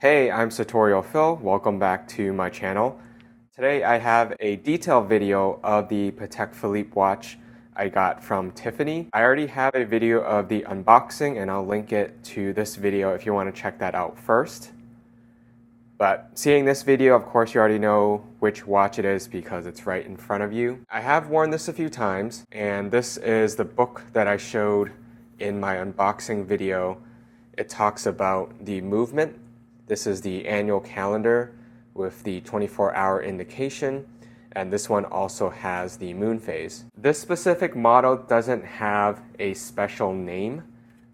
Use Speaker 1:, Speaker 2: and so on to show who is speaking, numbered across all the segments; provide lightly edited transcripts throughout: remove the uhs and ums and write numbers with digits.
Speaker 1: Hey, I'm Sartorial Phil. Welcome back to my channel. Today I have a detailed video of the Patek Philippe watch I got from Tiffany. I already have a video of the unboxing and I'll link it to this video if you want to check that out first. But seeing this video, of course, you already know which watch it is because it's right in front of you. I have worn this a few times, and this is the book that I showed in my unboxing video. It talks about the movement. This is the annual calendar with the 24-hour indication, and this one also has the moon phase. This specific model doesn't have a special name,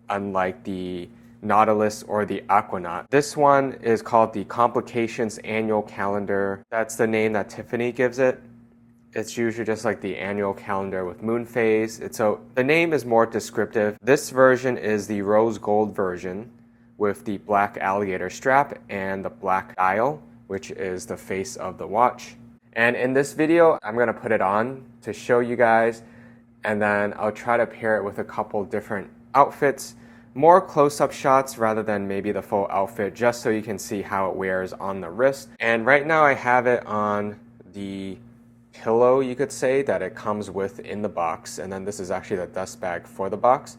Speaker 1: unlike the Nautilus or the Aquanaut. This one is called the Complications Annual Calendar. That's the name that Tiffany gives it. It's usually just like the annual calendar with moon phase. So the name is more descriptive. This version is the rose gold version with the black alligator strap and the black dial, which is the face of the watch. And in this video, I'm gonna put it on to show you guys, and then I'll try to pair it with a couple different outfits, more close-up shots rather than maybe the full outfit, just so you can see how it wears on the wrist. And right now I have it on the pillow, you could say, that it comes with in the box, and then this is actually the dust bag for the box.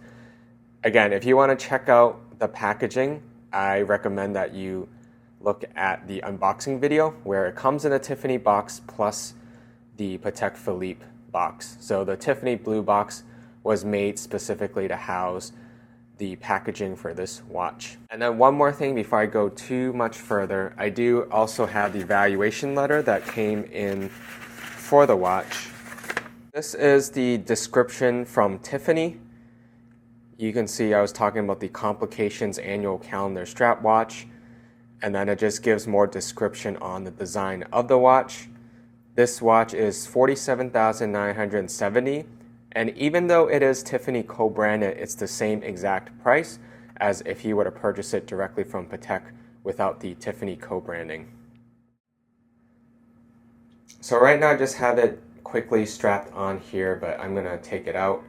Speaker 1: Again, if you want to check out the packaging, I recommend that you look at the unboxing video where it comes in a Tiffany box plus the Patek Philippe box. So the Tiffany blue box was made specifically to house the packaging for this watch. And then one more thing before I go too much further, I do also have the valuation letter that came in for the watch. This is the description from Tiffany. You can see I was talking about the Complications Annual Calendar strap watch, and then it just gives more description on the design of the watch. This watch is $47,970, and even though it is Tiffany Co branded, it's the same exact price as if you were to purchase it directly from Patek without the Tiffany Co branding. So right now I just have it quickly strapped on here, but I'm gonna take it out.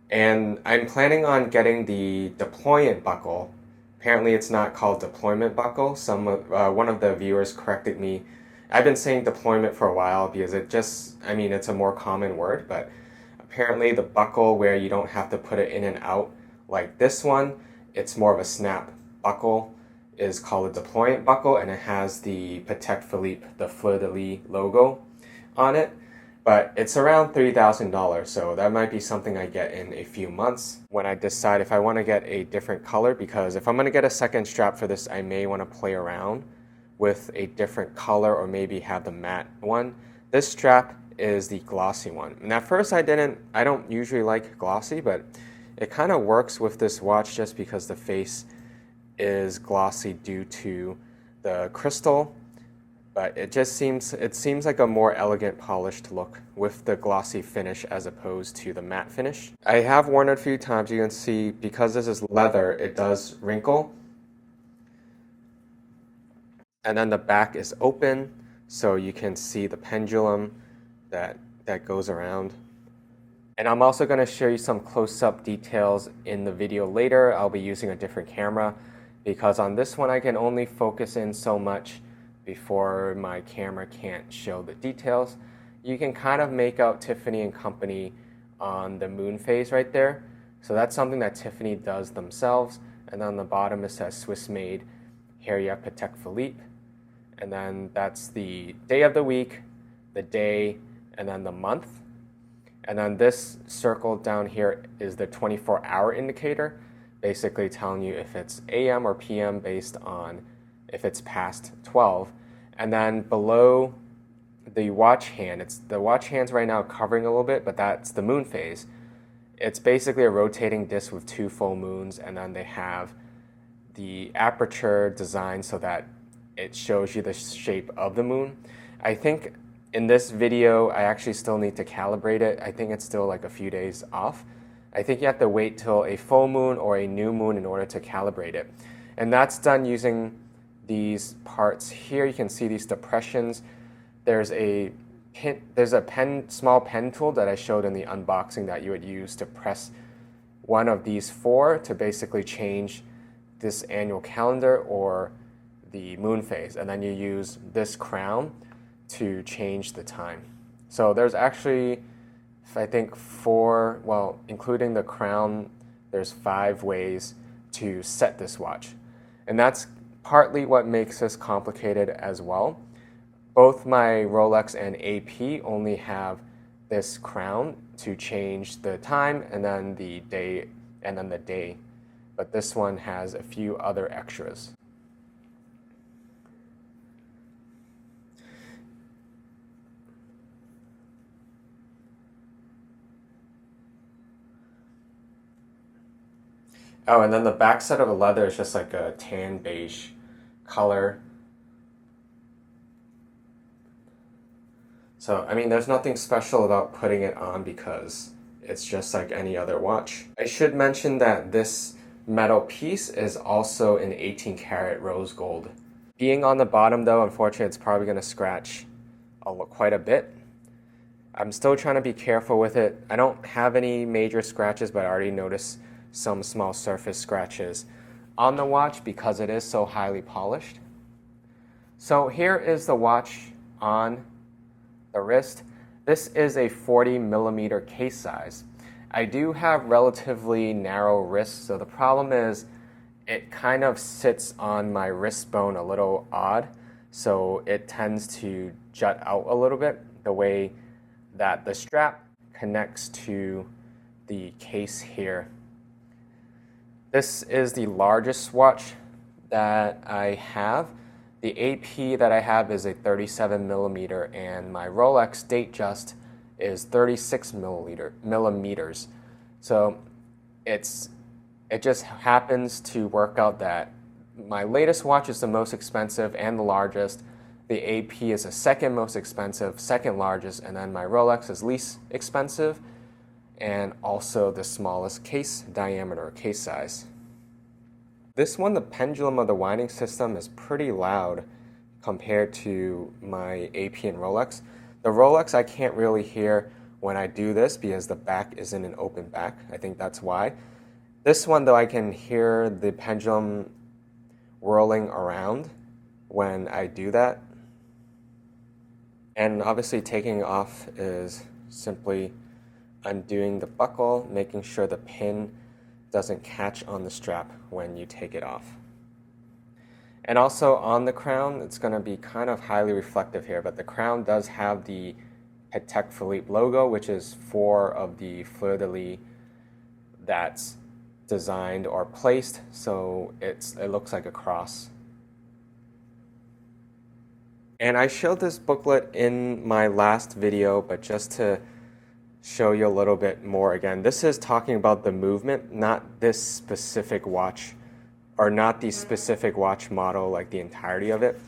Speaker 1: And I'm planning on getting the deployment buckle. Apparently it's not called deployment buckle. One of the viewers corrected me. I've been saying deployment for a while because it's a more common word, but apparently the buckle where you don't have to put it in and out like this one, it's more of a snap buckle, is called a deployment buckle, and it has the Patek Philippe, the fleur-de-lis logo on it. But it's around $3,000, so that might be something I get in a few months when I decide if I want to get a different color, because if I'm going to get a second strap for this, I may want to play around with a different color or maybe have the matte one. This strap is the glossy one. And at first I don't usually like glossy, but it kind of works with this watch just because the face is glossy due to the crystal. But it seems like a more elegant polished look with the glossy finish as opposed to the matte finish. I have worn it a few times. You can see because this is leather, it does wrinkle. And then the back is open, so you can see the pendulum that goes around. And I'm also going to show you some close-up details in the video later. I'll be using a different camera because on this one I can only focus in so much before my camera can't show the details. You can kind of make out Tiffany and Company on the moon phase right there. So that's something that Tiffany does themselves. And on the bottom it says Swiss made. Here you have Patek Philippe. And then that's the day of the week, the day, and then the month. And then this circle down here is the 24-hour indicator, basically telling you if it's AM or PM based on if it's past 12. And then below the watch hand, the watch hand's right now covering a little bit, but that's the moon phase. It's basically a rotating disc with two full moons, and then they have the aperture designed so that it shows you the shape of the moon. I think in this video, I actually still need to calibrate it. I think it's still like a few days off. I think you have to wait till a full moon or a new moon in order to calibrate it. And that's done using these parts here. You can see these depressions. There's a small pen tool that I showed in the unboxing that you would use to press one of these four to basically change this annual calendar or the moon phase, and then you use this crown to change the time. So there's actually, I think, four, well, including the crown, there's 5 ways to set this watch. And that's partly what makes this complicated as well. Both my Rolex and AP only have this crown to change the time and then the day and then the day. But this one has a few other extras. Oh, and then the back side of the leather is just like a tan beige color. So, I mean, there's nothing special about putting it on because it's just like any other watch. I should mention that this metal piece is also in 18 karat rose gold. Being on the bottom though, unfortunately, it's probably gonna scratch quite a bit. I'm still trying to be careful with it. I don't have any major scratches, but I already noticed some small surface scratches on the watch because it is so highly polished. So here is the watch on the wrist. This is a 40mm case size. I do have relatively narrow wrists, so the problem is it kind of sits on my wrist bone a little odd, so it tends to jut out a little bit the way that the strap connects to the case here. This is the largest watch that I have. The AP that I have is a 37mm, and my Rolex Datejust is 36 millimeters. So it just happens to work out that my latest watch is the most expensive and the largest. The AP is the second most expensive, second largest, and then my Rolex is least expensive and also the smallest case diameter, case size. This one, the pendulum of the winding system is pretty loud compared to my AP and Rolex. The Rolex I can't really hear when I do this because the back isn't an open back. I think that's why. This one though, I can hear the pendulum whirling around when I do that. And obviously taking off is simply undoing the buckle, making sure the pin doesn't catch on the strap when you take it off. And also on the crown, it's going to be kind of highly reflective here, but the crown does have the Patek Philippe logo, which is 4 of the fleur-de-lis that's designed or placed, so it looks like a cross. And I showed this booklet in my last video, but just to show you a little bit more again, this is talking about the movement, not this specific watch, or not the specific watch model, like the entirety of it.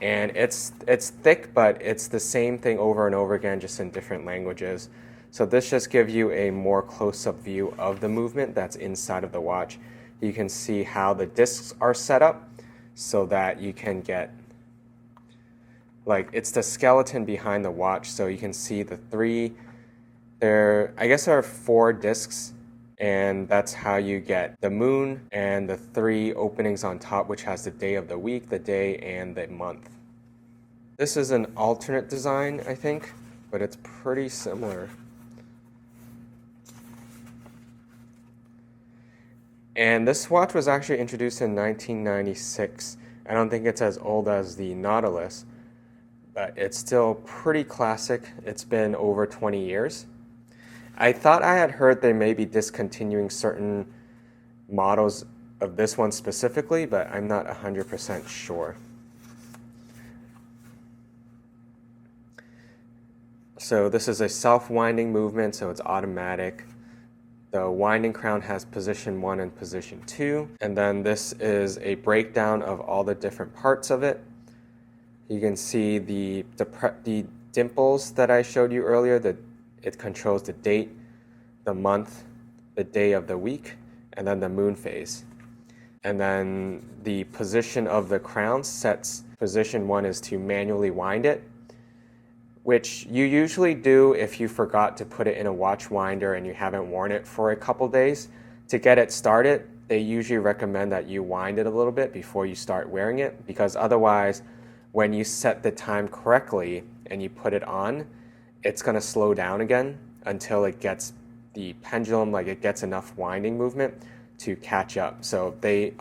Speaker 1: And it's thick, but it's the same thing over and over again, just in different languages. So this just gives you a more close-up view of the movement that's inside of the watch. You can see how the discs are set up so that you can get, like, it's the skeleton behind the watch, so you can see the I guess there are 4 discs, and that's how you get the moon and the 3 openings on top, which has the day of the week, the day, and the month. This is an alternate design, I think, but it's pretty similar. And this watch was actually introduced in 1996. I don't think it's as old as the Nautilus, but it's still pretty classic. It's been over 20 years. I thought I had heard they may be discontinuing certain models of this one specifically, but I'm not 100% sure. So this is a self-winding movement, so it's automatic. The winding crown has position 1 and position 2. And then this is a breakdown of all the different parts of it. You can see the dimples that I showed you earlier, that it controls the date, the month, the day of the week, and then the moon phase. And then the position of the crown sets, position 1 is to manually wind it, which you usually do if you forgot to put it in a watch winder and you haven't worn it for a couple days. To get it started, they usually recommend that you wind it a little bit before you start wearing it, because otherwise when you set the time correctly and you put it on, it's going to slow down again until it gets the pendulum, like it gets enough winding movement to catch up. So they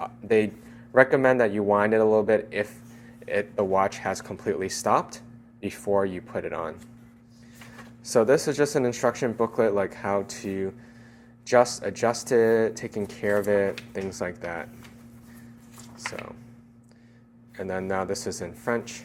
Speaker 1: recommend that you wind it a little bit if the watch has completely stopped before you put it on. So this is just an instruction booklet, like how to just adjust it, taking care of it, things like that. So, and then now this is in French.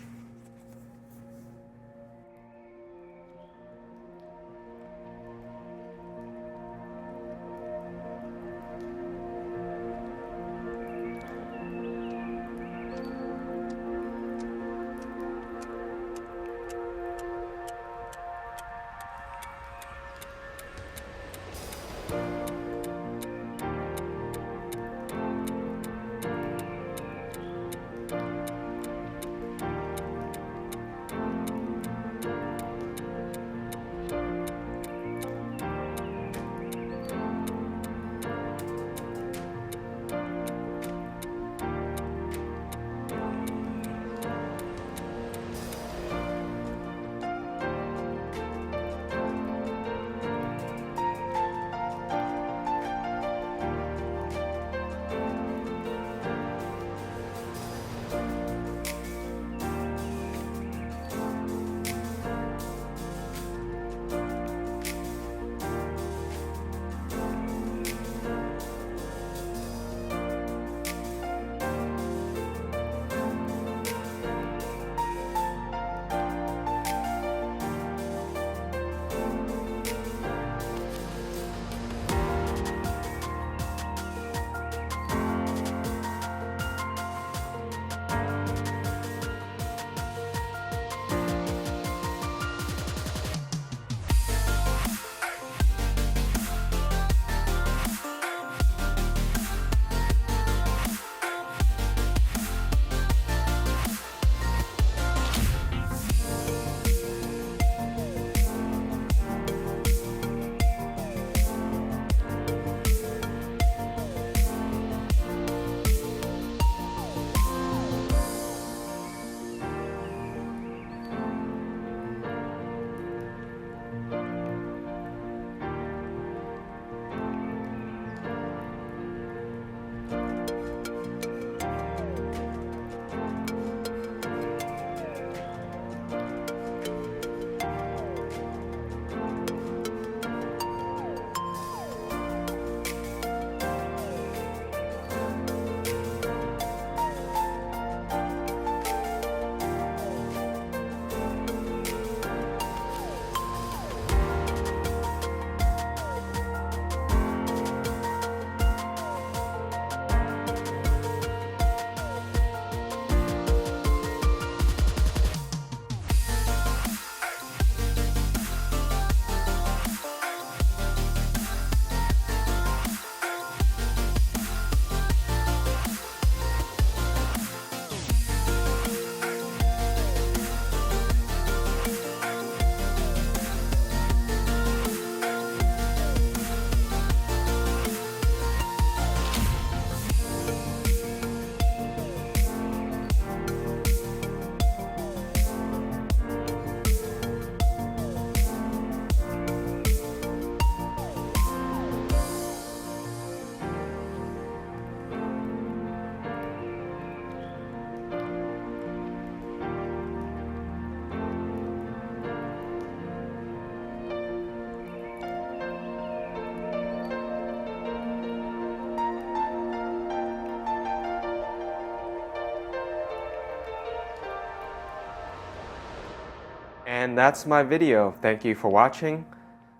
Speaker 1: And that's my video. Thank you for watching.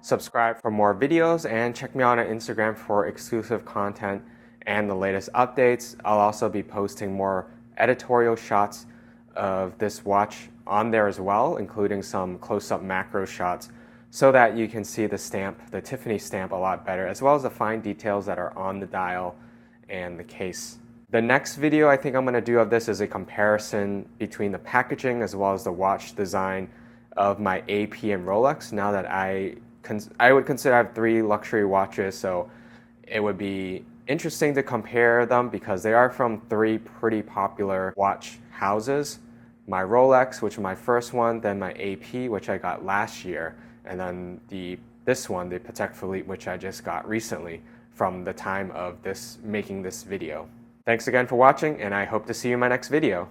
Speaker 1: Subscribe for more videos and check me out on Instagram for exclusive content and the latest updates. I'll also be posting more editorial shots of this watch on there as well, including some close-up macro shots so that you can see the stamp, the Tiffany stamp, a lot better, as well as the fine details that are on the dial and the case. The next video I think I'm going to do of this is a comparison between the packaging as well as the watch design of my AP and Rolex. Now that I would consider I have 3 luxury watches, so it would be interesting to compare them because they are from three pretty popular watch houses. My Rolex, which was my first one, then my AP, which I got last year, and then this one, the Patek Philippe, which I just got recently from the time of making this video. Thanks again for watching, and I hope to see you in my next video.